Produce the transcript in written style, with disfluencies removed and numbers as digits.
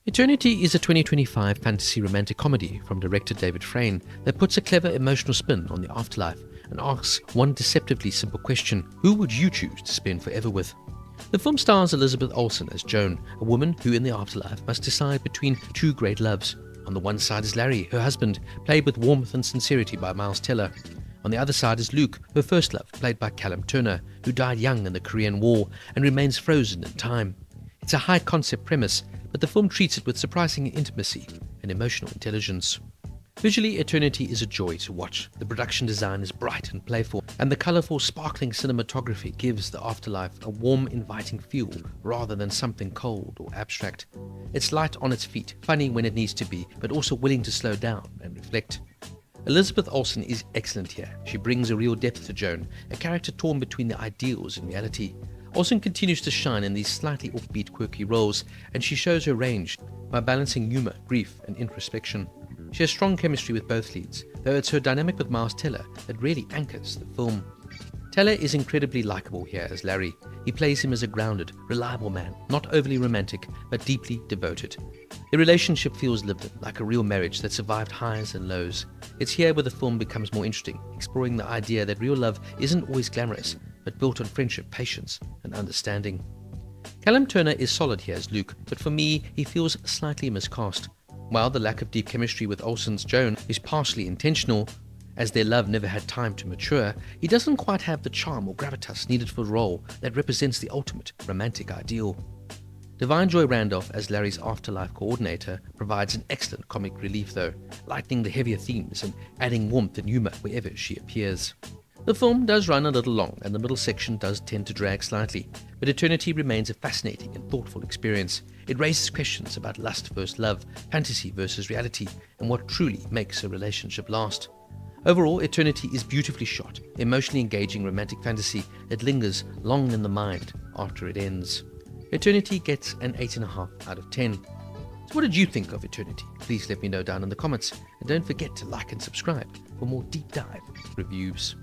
Eternity is a 2025 fantasy romantic comedy from director David Freyne that puts a clever emotional spin on the afterlife and asks one deceptively simple question: who would you choose to spend forever with? The film stars Elizabeth Olsen as Joan, a woman who in the afterlife must decide between two great loves. On the one side is Larry, her husband, played with warmth and sincerity by Miles Teller. On the other side is Luke, her first love, played by Callum Turner, who died young in the Korean War and remains frozen in time. It's a high-concept premise, but the film treats it with surprising intimacy and emotional intelligence. Visually, Eternity is a joy to watch. The production design is bright and playful, and the colourful, sparkling cinematography gives the afterlife a warm, inviting feel rather than something cold or abstract. It's light on its feet, funny when it needs to be, but also willing to slow down and reflect. Elizabeth Olsen is excellent here. She brings a real depth to Joan, a character torn between the ideals and reality. Olsen continues to shine in these slightly offbeat, quirky roles, and she shows her range by balancing humour, grief, and introspection. She has strong chemistry with both leads, though it's her dynamic with Miles Teller that really anchors the film. Teller is incredibly likeable here as Larry. He plays him as a grounded, reliable man, not overly romantic, but deeply devoted. The relationship feels lived in, like a real marriage that survived highs and lows. It's here where the film becomes more interesting, exploring the idea that real love isn't always glamorous, but built on friendship, patience, and understanding. Callum Turner is solid here as Luke, but for me, he feels slightly miscast. While the lack of deep chemistry with Olsen's Joan is partially intentional, as their love never had time to mature, he doesn't quite have the charm or gravitas needed for a role that represents the ultimate romantic ideal. Divine Joy Randolph as Larry's afterlife coordinator provides an excellent comic relief though, lightening the heavier themes and adding warmth and humour wherever she appears. The film does run a little long and the middle section does tend to drag slightly, but Eternity remains a fascinating and thoughtful experience. It raises questions about lust versus love, fantasy versus reality, and what truly makes a relationship last. Overall, Eternity is beautifully shot, emotionally engaging romantic fantasy that lingers long in the mind after it ends. Eternity gets an 8.5 out of 10. So what did you think of Eternity? Please let me know down in the comments, and don't forget to like and subscribe for more deep dive reviews.